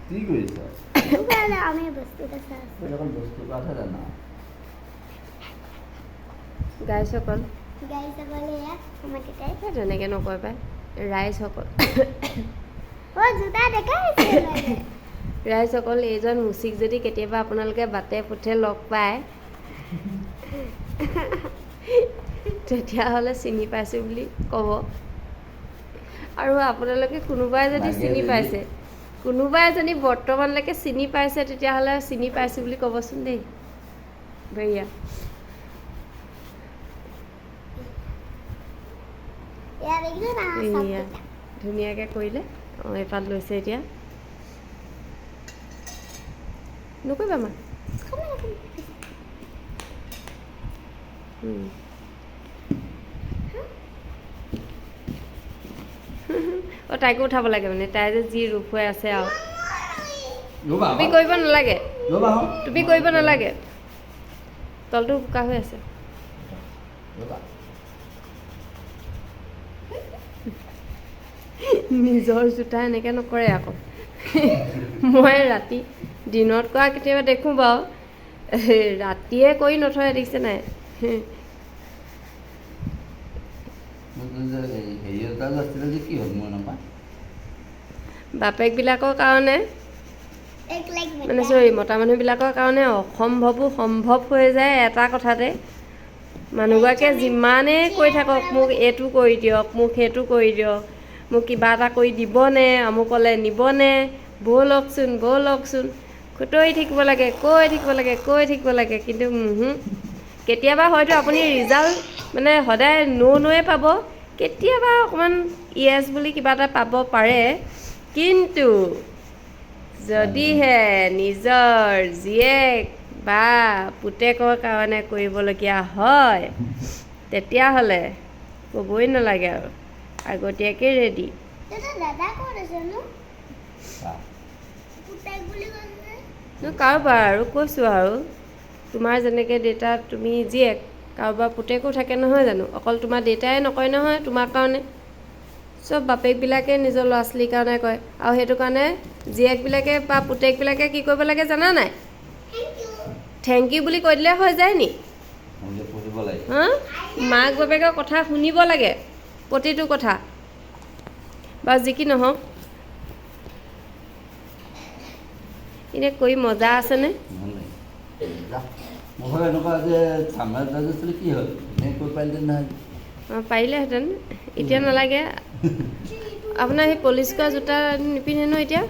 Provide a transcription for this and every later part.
কি কৰিছ? আমি বস্তুটা চাই আছো। তই অকল বস্তু কথা জানা। গাইসকল গাইসকল এয়া আমাৰ কেইটাই তেনেকৈ নকয় পাই ৰাইজসকল জোতা দেখাইছে ৰাইজসকল এইজন মুচিক যদি কেতিয়াবা আপোনালোকে বাটে পথে লগ পায় তেতিয়াহ'লে চিনি পাইছোঁ বুলি ক'ব আৰু আপোনালোকে কোনোবাই যদি চিনি পাইছে কোনোবাই যদি বৰ্তমানলৈকে চিনি পাইছে তেতিয়াহ'লে চিনি পাইছোঁ বুলি ক'বচোন দেই ভৈয়া এয়া ধুনীয়াকৈ কৰিলে অঁ এপাত লৈছে এতিয়া নকৰিবা মা অঁ তাইকো উঠাব লাগে মানে তাই যে যি ৰূপ হৈ আছে আৰু তুমি কৰিব নালাগে তুমি কৰিব নালাগে তলটো বোকা হৈ আছে নিজৰ জোতা এনেকৈ নকৰে আকৌ মই ৰাতি দিনত কৰা কেতিয়াবা দেখোঁ বাৰু ৰাতিয়ে কৰি নথয় দেখিছে নাই বাপেকবিলাকৰ কাৰণে মানে চৰি মতা মানুহবিলাকৰ কাৰণে অসম্ভৱো সম্ভৱ হৈ যায় এটা কথাতে মানুহগৰাকীয়ে যিমানেই কৈ থাকক মোক এইটো কৰি দিয়ক মোক সেইটো কৰি দিয়ক মোক কিবা এটা কৰি দিবনে আমুকলে নিবনে ব'লকচোন খুতৰি থাকিব লাগে কৈ থাকিব লাগে কিন্তু কেতিয়াবা হয়তো আপুনি ৰিজাল্ট মানে সদায় ন'য়ে পাব কেতিয়াবা অকণমান য়েছ বুলি কিবা এটা পাব পাৰে কিন্তু যদিহে নিজৰ জীয়েক বা পুতেকৰ কাৰণে কৰিবলগীয়া হয় তেতিয়াহ'লে ক'বই নালাগে আৰু আগতীয়াকৈ ৰেডি কাৰোবাৰ আৰু কৈছোঁ আৰু তোমাৰ যেনেকৈ দেউতা তুমি জীয়েক কাৰোবাৰ পুতেকো থাকে নহয় জানো অকল তোমাৰ দেউতাই নকয় নহয় তোমাৰ কাৰণে চব বাপেকবিলাকে নিজৰ ল'ৰা ছোৱালীৰ কাৰণে কয় আৰু সেইটো কাৰণে জীয়েকবিলাকে বা পুতেকবিলাকে কি কৰিব লাগে জানা নাই থেংক ইউ বুলি কৈ দিলে হৈ যায় নি হা মাক বাপেকৰ কথা শুনিব লাগে প্ৰতিটো কথা বা যি কি নহওক এনে কৰি মজা আছেনে অঁ পাৰিলেহেঁতেন এতিয়া নালাগে আপোনাৰ সেই পলিচ কৰা জোতা নিপিন্ধে ন এতিয়া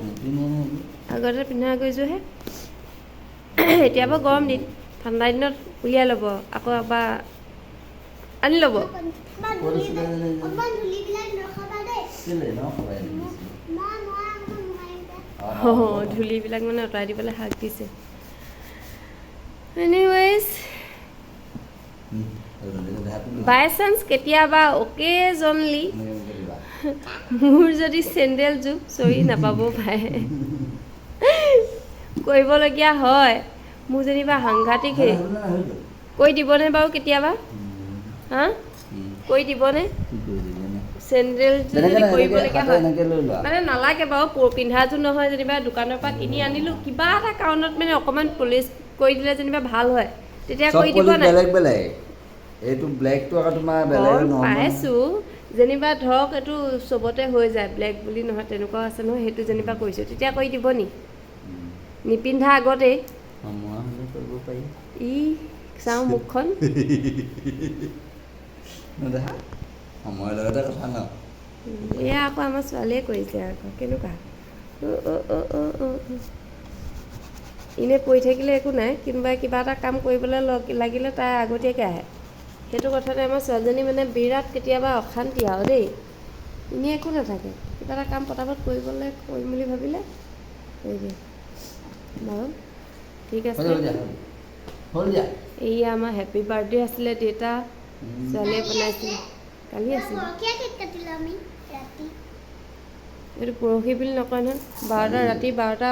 আগতে পিন্ধা গৈছোঁহে এতিয়া বাৰু গৰম দিন ঠাণ্ডা দিনত উলিয়াই ল'ব আকৌ এবাৰ আনি ল'ব অঁ ধূলিবিলাক মানে আঁতৰাই দিবলৈ শাক দিছে এনিৱেজ বাই চান্স কেতিয়াবা অকেজনলি মোৰ যদি চেণ্ডেলযোৰ চৰি নাপাবও পাৰে কৰিবলগীয়া হয় মোৰ যেনিবা সাংঘাতিক কৈ দিবনে বাৰু কেতিয়াবা হা কৈ দিবনে চেণ্ডেলযোৰ যদি কৰিবলগীয়া হয় মানে নালাগে বাৰু পিন্ধাযোৰ নহয় যেনিবা দোকানৰ পৰা কিনি আনিলোঁ কিবা এটা কাৰণত মানে অকণমান পলিচ কৰি দিলে যেনিবা ভাল হয় তেতিয়া কৰি দিব নাই এইটো ব্লেকটো আকৌ তোমাৰ বেলেগ পাইছোঁ যেনিবা ধৰক এইটো চবতে হৈ যায় ব্লেক বুলি নহয় তেনেকুৱাও আছে নহয় সেইটো যেনিবা কৰিছোঁ তেতিয়া কৰি দিব নি নিপিন্ধা আগতেই ই চাওঁ মুখখন সময়ৰ লগতে কথা ন এয়া আকৌ আমাৰ ছোৱালীয়ে কৰিছে আকৌ কেনেকুৱা এনেই পৰি থাকিলে একো নাই কোনোবাই কিবা এটা কাম কৰিবলৈ লাগিলে তাই আগতীয়াকৈ আহে সেইটো কথাতে আমাৰ ছোৱালীজনী মানে বিৰাট কেতিয়াবা অশান্তি আৰু দেই এনেই একো নাথাকে কিবা এটা কাম পটাপট কৰিবলৈ কৰিম বুলি ভাবিলে কৰি দিয়ে বাৰু ঠিক আছে এইয়া আমাৰ হেপী বাৰ্থডে আছিলে দেউতা ছোৱালীয়ে বনাইছিলে কালি আছিলে এইটো পৰহি বুলি নকয় নহয় 12টা ৰাতি 12টা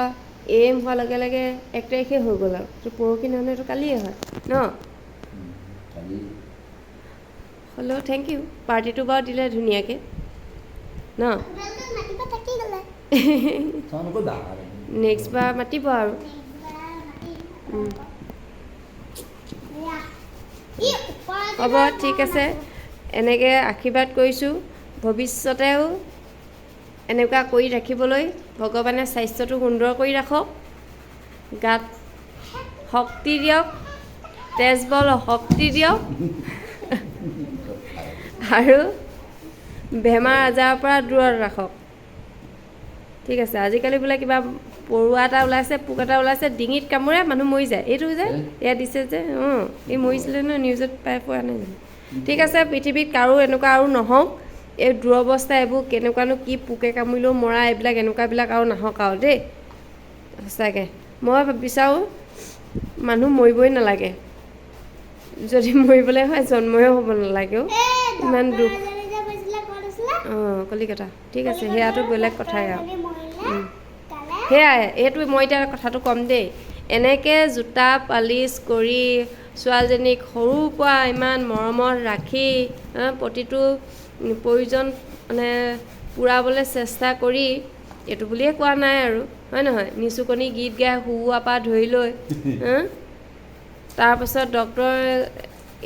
AM হোৱাৰ লগে লগে 1 তাৰিখে হৈ গ'ল আৰু এইটো পৰহি নহয় এইটো কালিয়ে হয় ন হ'লেও থেংক ইউ পাৰ্টিটো বাৰু দিলে ধুনীয়াকৈ ন নেক্সট বাৰ মাতিব আৰু হ'ব ঠিক আছে এনেকৈ আশীৰ্বাদ কৰিছোঁ ভৱিষ্যতেও এনেকুৱা কৰি ৰাখিবলৈ ভগৱানে স্বাস্থ্যটো সুন্দৰ কৰি ৰাখক গাত শক্তি দিয়ক তেজ বল শক্তি দিয়ক আৰু বেমাৰ আজাৰৰ পৰা দূৰত ৰাখক ঠিক আছে আজিকালি বোলে কিবা পৰুৱা এটা ওলাইছে পোক এটা ওলাইছে ডিঙিত কামোৰে মানুহ মৰি যায় এইটো যে এয়া দিছে যে এই মৰিছিলে ন নিউজত পাই পোৱা নাই জানো ঠিক আছে পৃথিৱীত কাৰো এনেকুৱা আৰু নহওক এই দুৰৱস্থা এইবোৰ কেনেকুৱানো কি পোকে কামুৰিলেও মৰা এইবিলাক এনেকুৱাবিলাক আৰু নাহক আৰু দেই সঁচাকৈ মই বিচাৰোঁ মানুহ মৰিবই নালাগে যদি মৰিবলৈ হয় জন্মই হ'ব নালাগেও ইমান দুখ কলিকতা ঠিক আছে সেয়াটো বেলেগ কথাই আৰু সেয়াই এইটো মই এতিয়া কথাটো ক'ম দেই এনেকৈ জোতা পালিচ কৰি ছোৱালীজনীক সৰুৰ পৰা ইমান মৰমত ৰাখি প্ৰতিটো প্ৰয়োজন মানে পূৰাবলৈ চেষ্টা কৰি এইটো বুলিয়ে কোৱা নাই আৰু হয় নহয় নিচুকনি গীত গাই শুওৱাৰ পৰা ধৰি লৈ তাৰপাছত ডক্তৰ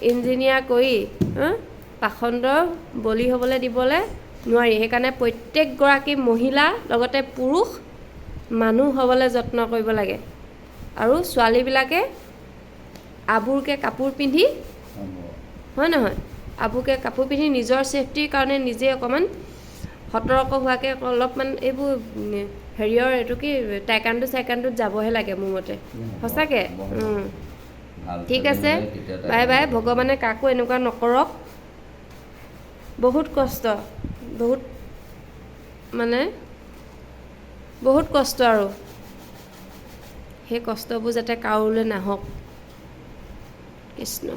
ইঞ্জিনিয়াৰ কৰি পাখণ্ডৰ বলি হ'বলৈ দিবলৈ নোৱাৰি সেইকাৰণে প্ৰত্যেকগৰাকী মহিলা লগতে পুৰুষ মানুহ হ'বলৈ যত্ন কৰিব লাগে আৰু ছোৱালীবিলাকে আবুৰকৈ কাপোৰ পিন্ধি হয় নহয় আবুৰকৈ কাপোৰ পিন্ধি নিজৰ ছেফটিৰ কাৰণে নিজে অকণমান সতৰ্ক হোৱাকৈ অলপমান এইবোৰ হেৰিয়ৰ এইটো কি টাইকাণ্ডোত যাবহে লাগে মোৰ মতে সঁচাকৈ ঠিক আছে বাই বাই ভগৱানে কাকো এনেকুৱা নকৰক বহুত কষ্ট বহুত কষ্ট আৰু সেই কষ্টবোৰ যাতে কাৰোলৈ নাহক কৃষ্ণ